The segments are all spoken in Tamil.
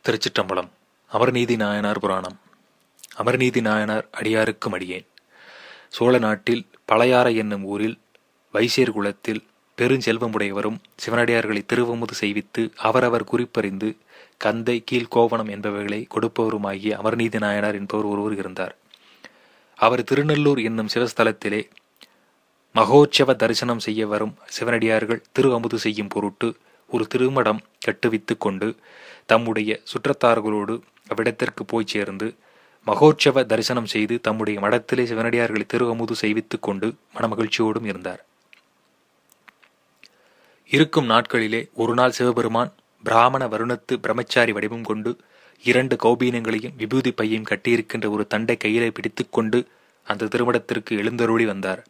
திருச்சிற்றம்பலம். அமர்நீதி நாயனார் புராணம். அமர்நீதி நாயனார் அடியாருக்கும் அடியேன். சோழ நாட்டில் பழையாறை என்னும் ஊரில் வைசியர் குலத்தில் பெருஞ்செல்வமுடையவரும் சிவனடியார்களை திருவமுது செய்வித்து அவரவர் குறிப்பறிந்து கந்தை கீழ்கோவணம் என்பவைகளை கொடுப்பவருமாகிய அமர்நீதி நாயனார் என்பவர் ஒருவர் இருந்தார். அவர் திருநெல்லூர் என்னும் சிவஸ்தலத்திலே மகோற்சவ தரிசனம் செய்ய வரும் சிவனடியார்கள் திரு அமுது செய்யும் பொருட்டு ஒரு திருமடம் கட்டுவித்து கொண்டு தம்முடைய சுற்றத்தார்களோடு அவ்விடத்திற்கு போய் சேர்ந்து மகோற்சவ தரிசனம் செய்து தம்முடைய மடத்திலே சிவனடியார்களை திரு அமுது செய்வித்துக் கொண்டு மனமகிழ்ச்சியோடும் இருந்தார். இருக்கும் நாட்களிலே ஒரு நாள் சிவபெருமான் பிராமண வருணத்து பிரம்மச்சாரி வடிவம் கொண்டு 2 கௌபீனங்களையும் விபூதி பையையும் கட்டியிருக்கின்ற ஒரு தண்டை கையிலே பிடித்து கொண்டு அந்த திருமடத்திற்கு எழுந்தருளி வந்தார்.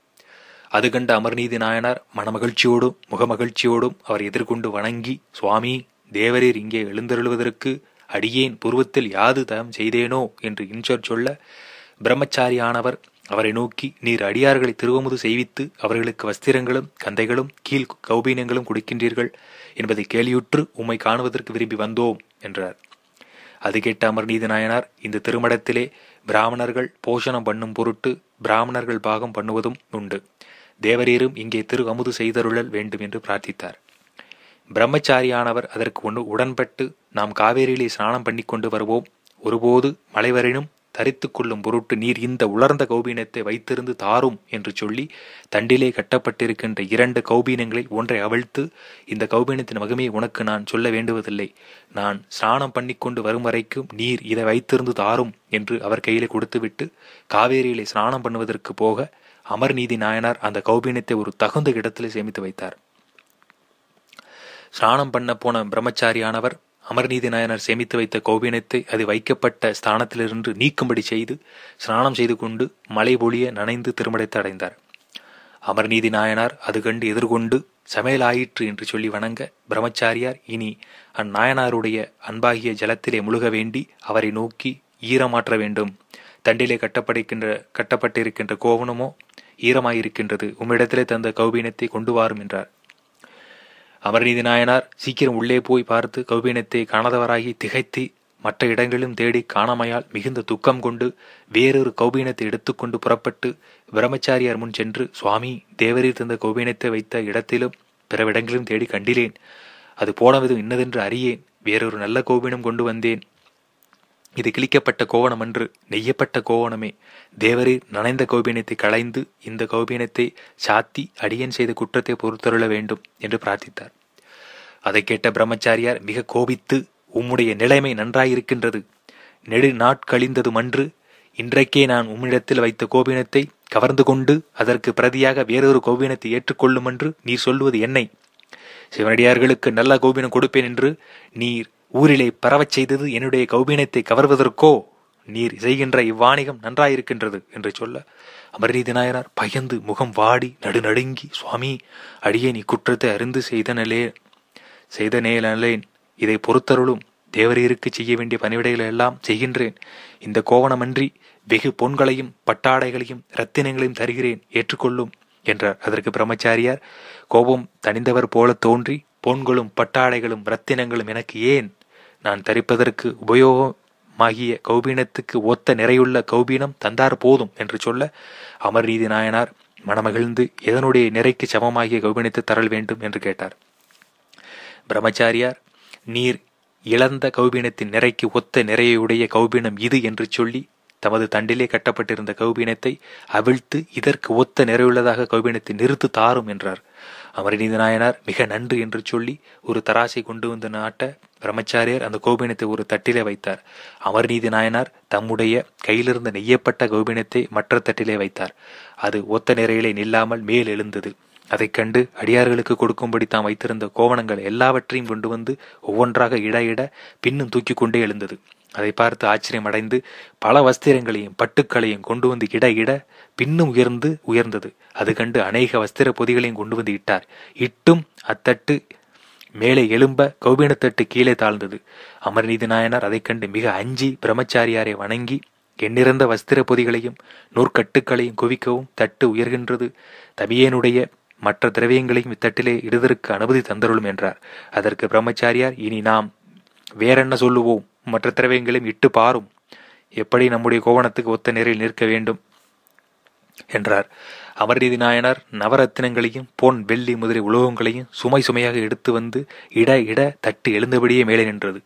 அது கண்ட அமர்நீதி நாயனார் மனமகிழ்ச்சியோடும் முகமகிழ்ச்சியோடும் அவர் எதிர்கொண்டு வணங்கி, சுவாமி, தேவரீர் இங்கே எழுந்தருளுவதற்கு அடியேன் பூர்வத்தில் யாது தயம் செய்தேனோ என்று இன்சொற் சொல்ல, பிரம்மச்சாரியானவர் அவரை நோக்கி, நீர் அடியார்களை திருவமுது செய்வித்து அவர்களுக்கு வஸ்திரங்களும் கந்தைகளும் கீழ் கௌபீனங்களும் கொடுக்கின்றீர்கள் என்பதை கேலியுற்று உம்மை காணுவதற்கு விரும்பி வந்தோம் என்றார். அது கேட்ட அமர்நீதி நாயனார், இந்த திருமடத்திலே பிராமணர்கள் போஷணம் பண்ணும் பொருட்டு பிராமணர்கள் பாகம் பண்ணுவதும் உண்டு. தேவரீரும் இங்கே திரு அமுது செய்தருளல் வேண்டும் என்று பிரார்த்தித்தார். பிரம்மச்சாரியானவர் அதற்கு உடன்பட்டு, நாம் காவேரியிலே ஸ்நானம் பண்ணி கொண்டு வருவோம். ஒருபோது மலைவரினும் தரித்து கொள்ளும் பொருட்டு நீர் இந்த உலர்ந்த கௌபீனத்தை வைத்திருந்து தாரும் என்று சொல்லி தண்டிலே கட்டப்பட்டிருக்கின்ற 2 கௌபீனங்களில் ஒன்றை அவிழ்த்து, இந்த கௌபீனத்தின் மகிமையை உனக்கு நான் சொல்ல வேண்டுவதில்லை. நான் ஸ்நானம் பண்ணி கொண்டு வரும் வரைக்கும் நீர் இதை வைத்திருந்து தாரும் என்று அவர் கையிலே கொடுத்துவிட்டு காவேரியிலே ஸ்நானம் பண்ணுவதற்கு போக அமர்நீதி நாயனார் அந்த கௌபீனத்தை ஒரு தகுந்த இடத்திலே சேமித்து வைத்தார். ஸ்நானம் பண்ண போன பிரம்மச்சாரியானவர் அமர்நீதி நாயனார் சேமித்து வைத்த கௌபீனத்தை அது வைக்கப்பட்ட ஸ்தானத்திலிருந்து நீக்கும்படி செய்து ஸ்நானம் செய்து கொண்டு மழை பொழிய நனைந்து திருமடத்தை அடைந்தார். அமர்நீதி நாயனார் அது கண்டு எதிர்கொண்டு சமையலாயிற்று என்று சொல்லி வணங்க, பிரம்மச்சாரியார் இனி அந்நாயனாருடைய அன்பாகிய ஜலத்திலே முழுக வேண்டி அவரை நோக்கி, ஈரமாற்ற வேண்டும். தண்டிலே கட்டப்பட்டிருக்கின்ற கோவணமோ ஈரமாயிருக்கின்றது. உம்மிடத்திலே தந்த கௌபீனத்தை கொண்டு வாரும் என்றார். அமர்நீதி நாயனார் சீக்கிரம் உள்ளே போய் பார்த்து கௌபீனத்தை காணாதவராகி திகைத்து மற்ற இடங்களிலும் தேடி காணாமையால் மிகுந்த துக்கம் கொண்டு வேறொரு கௌபீனத்தை எடுத்துக்கொண்டு புறப்பட்டு பிரம்மச்சாரியார் முன் சென்று, சுவாமி, தேவரீர் தந்த கௌபீனத்தை வைத்த இடத்திலும் பிறவிடங்களிலும் தேடி கண்டிலேன். அது போனதும் இன்னதென்று அறியேன். வேறொரு நல்ல கௌபீனம் கொண்டு வந்தேன். இது கிழிக்கப்பட்ட கோவணம் அன்று, நெய்யப்பட்ட கோவணமே. தேவரீர் நனைந்த கௌபீனத்தை களைந்து இந்த கௌபீனத்தை சாத்தி அடியன் செய்த குற்றத்தை பொறுத்தருள வேண்டும் என்று பிரார்த்தித்தார். அதை கேட்ட பிரம்மச்சாரியார் மிக கோபித்து, உம்முடைய நிலைமை நன்றாயிருக்கின்றது. நெடு நாட்கழிந்ததும் அன்று, இன்றைக்கே நான் உம்மிடத்தில் வைத்த கோபீனத்தை கவர்ந்து கொண்டு அதற்கு பிரதியாக வேறொரு கௌபீனத்தை ஏற்றுக்கொள்ளும் என்று நீர் சொல்லுவது என்னை? சிவனடியார்களுக்கு நல்ல கௌபீனம் கொடுப்பேன் என்று நீர் ஊரிலே பரவச் செய்தது என்னுடைய கௌபீனத்தை கவர்வதற்கோ? நீர் செய்கின்ற இவ்வாணிகம் நன்றாயிருக்கின்றது என்று சொல்ல, அமர்நீதி நாயனார் பயந்து முகம் வாடி நடுநடுங்கி, சுவாமி, அடியேன் இக்குற்றத்தை அறிந்து செய்த நேலேன். இதை பொறுத்தருளும். தேவரீருக்கு செய்ய வேண்டிய பணிவிடைகளை எல்லாம் செய்கின்றேன். இந்த கோவணமன்றி வெகு பொன்களையும் பட்டாடைகளையும் இரத்தினங்களையும் தருகிறேன், ஏற்றுக்கொள்ளும் என்றார். அதற்கு பிரம்மச்சாரியார் கோபம் தணிந்தவர் போல தோன்றி, பொன்களும் பட்டாடைகளும் இரத்தினங்களும் எனக்கு ஏன்? நான் தரிப்பதற்கு உபயோகமாகிய கௌபீனத்துக்கு ஒத்த நிறையுள்ள கௌபீனம் தந்தார் போதும் என்று சொல்ல, அமர்நீதி நாயனார் மனமகிழ்ந்து எதனுடைய நிறைக்கு சமமாகிய கௌபீனத்தை தரல் வேண்டும் என்று கேட்டார். பிரம்மச்சாரியார், நீர் இழந்த கௌபீனத்தின் நிறைக்கு ஒத்த நிறையுடைய கௌபீனம் இது என்று சொல்லி தமது தண்டிலே கட்டப்பட்டிருந்த கௌபீனத்தை அவிழ்த்து இதற்கு ஒத்த நிறையுள்ளதாக கௌபீனத்தை நிறுத்து தாரும் என்றார். அமர்நீதி நாயனார் மிக நன்று என்று சொல்லி ஒரு தராசை கொண்டு வந்து நாட்ட பிரம்மச்சாரியார் அந்த கௌபீனத்தை ஒரு தட்டிலே வைத்தார். அமர்நீதி நாயனார் தம்முடைய கையிலிருந்த நெய்யப்பட்ட கௌபீனத்தை மற்ற தட்டிலே வைத்தார். அது ஒத்த நிறையிலே நில்லாமல் மேல் எழுந்தது. அதைக் கண்டு அடியார்களுக்கு கொடுக்கும்படி தாம் வைத்திருந்த கோவணங்கள் எல்லாவற்றையும் கொண்டு வந்து ஒவ்வொன்றாக இட பின்னும் தூக்கி கொண்டே எழுந்தது. அதை பார்த்து ஆச்சரியம் அடைந்து பல வஸ்திரங்களையும் பட்டுக்களையும் கொண்டு வந்து இட பின்னும் உயர்ந்தது. அது கண்டு அநேக வஸ்திர பொதிகளையும் கொண்டு வந்து இட்டார். இட்டும் அத்தட்டு மேலே எழும்ப கௌபீனத்தட்டு கீழே தாழ்ந்தது. அமர்நீதி நாயனார் அதை கண்டு மிக அஞ்சி பிரம்மச்சாரியாரை வணங்கி, எண்ணிறந்த வஸ்திர பொதிகளையும் நூற்கட்டுக்களையும் குவிக்கவும் தட்டு உயர்கின்றது. தபியேனுடைய மற்ற திரவியங்களையும் இத்தட்டிலே இடுதற்கு அனுமதி தந்தருளும் என்றார். அதற்கு பிரம்மச்சாரியார், இனி நாம் வேறென்ன சொல்லுவோம்? மற்ற திரவியங்களையும் இட்டு பாரும். எப்படி நம்முடைய கோவணத்துக்கு ஒத்த நிலையில் நிற்க வேண்டும் என்றார். அமர்நீதி நாயனார் நவரத்தினங்களையும் பொன் வெள்ளி முதலிய உலோகங்களையும் சுமை சுமையாக எடுத்து வந்து இட தட்டு எழுந்தபடியே மேலே நின்றது.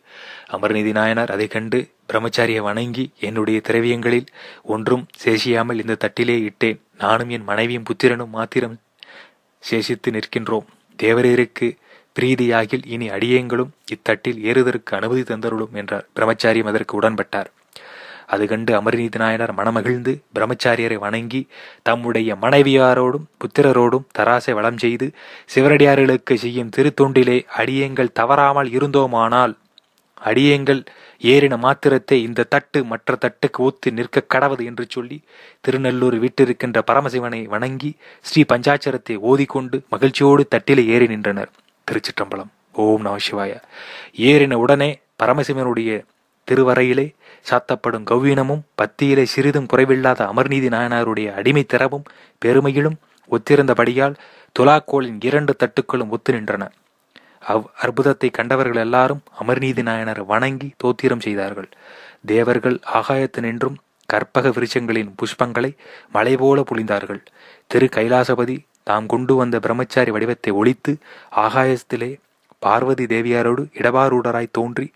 அமர்நீதி நாயனார் அதை கண்டு பிரம்மச்சாரியை வணங்கி, என்னுடைய திரவியங்களில் ஒன்றும் சேஷியாமல் இந்த தட்டிலே இட்டேன். நானும் என் மனைவியும் புத்திரனும் மாத்திரம் சேஷித்து நிற்கின்றோம். தேவரீருக்கு பிரீதியாகில் இனி அடியேங்களும் இத்தட்டில் ஏறுதற்கு அனுமதி தந்தருளும் என்றார். பிரம்மச்சாரியும் அதற்கு உடன்பட்டார். அது கண்டு அமர்நீதி நாயனார் மனமகிழ்ந்து பிரம்மச்சாரியரை வணங்கி தம்முடைய மனைவியாரோடும் புத்திரரோடும் தராசை வளம் செய்து, சிவனடியார்களுக்கு செய்யும் திருத்தொண்டிலே அடியேங்கள் தவறாமல் இருந்தோமானால் அடியேங்கள் ஏறின மாத்திரத்தை இந்த தட்டு மற்ற தட்டுக்கு ஒத்து நிற்க கடவது என்று சொல்லி திருநெல்லூர் வீட்டிருக்கின்ற பரமசிவனை வணங்கி ஸ்ரீ பஞ்சாட்சரத்தை ஓதிக்கொண்டு மகிழ்ச்சியோடு தட்டிலே ஏறி நின்றனர். திருச்சிற்றம்பலம். ஓம் நம சிவாய. ஏறின உடனே பரமசிவனுடைய திருவரையிலே சாத்தப்படும் கௌவீனமும் பத்தியிலே சிறிதும் குறைவில்லாத அமர்நீதி நாயனாருடைய அடிமை திறமும் பெருமையிலும் ஒத்திருந்தபடியால் துலாக்கோளின் 2 தட்டுக்களும் ஒத்து நின்றன. அற்புதத்தை கண்டவர்கள் எல்லாரும் அமர்நீதி நாயனார் வணங்கி தோத்திரம் செய்தார்கள். தேவர்கள் ஆகாயத்து நின்றும் கற்பக விருட்சங்களின் புஷ்பங்களை மலை போல பொழிந்தார்கள். திரு கைலாசபதி தாம் கொண்டு வந்த பிரம்மச்சாரி வடிவத்தை ஒழித்து ஆகாயத்திலே பார்வதி தேவியாரோடு இடபாரூடராய் தோன்றி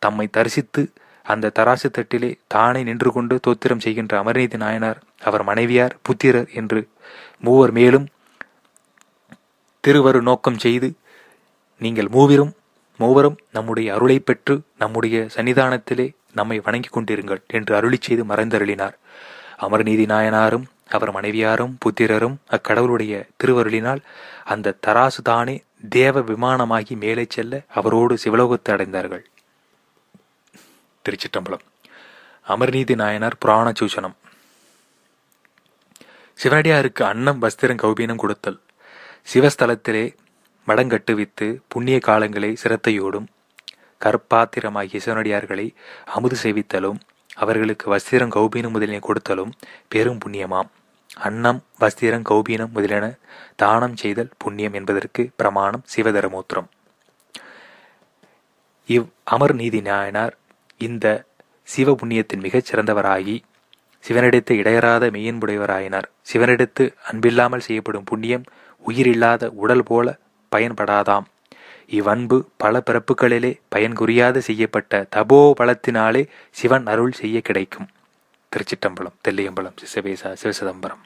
தம்மை தரிசித்து அந்த தராசு தட்டிலே தானே நின்று கொண்டு தோத்திரம் செய்கின்ற அமர்நீதி நாயனார், அவர் மனைவியார், புத்திரர் என்று மூவர் மேலும் திருவரு நோக்கம் செய்து, நீங்கள் மூவரும் நம்முடைய அருளை பெற்று நம்முடைய சன்னிதானத்திலே நம்மை வணங்கி கொண்டிருங்கள் என்று அருளி செய்து மறைந்தருளினார். அமர்நீதி நாயனாரும் அவர் மனைவியாரும் புத்திரரும் அக்கடவுளுடைய திருவருளினால் அந்த தராசு தானே தேவ விமானமாகி மேலே செல்ல அவரோடு சிவலோகத்தை அடைந்தார்கள். திருச்சிற்றம்பலம். அமர்நீதி நாயனார் புராண சூசனம். சிவனடியாருக்கு அன்னம் வஸ்திரம் கௌபீனம் கொடுத்தல். சிவஸ்தலத்திலே மடங்கட்டுவித்து புண்ணிய காலங்களை சிரத்தையோடும் கற்பாத்திரமாகிய சிவனடியார்களை அமுது சேவித்தலும் அவர்களுக்கு வஸ்திரம் கௌபீனம் முதலிய கொடுத்தலும் பெரும் புண்ணியமாம். அன்னம் வஸ்திரம் கௌபீனம் முதலியன தானம் செய்தல் புண்ணியம் என்பதற்கு பிரமாணம் சிவதரமூத்திரம். அமர்நீதி நாயனார் இந்த சிவ புண்ணியத்தின் மிகச் சிறந்தவராகி சிவனிடத்து இடையறாத மெய்யன்புடையவராயினார். சிவனிடத்து அன்பில்லாமல் செய்யப்படும் புண்ணியம் உயிரில்லாத உடல் போல பயன்படாதாம். இவ்வன்பு பல பிறப்புகளிலே பயன்குறியாது செய்யப்பட்ட தபோ பலத்தினாலே சிவன் அருள் செய்ய கிடைக்கும். திருச்சிற்றம்பலம். தெல்லியம்பலம். சிவசிதம்பரம்.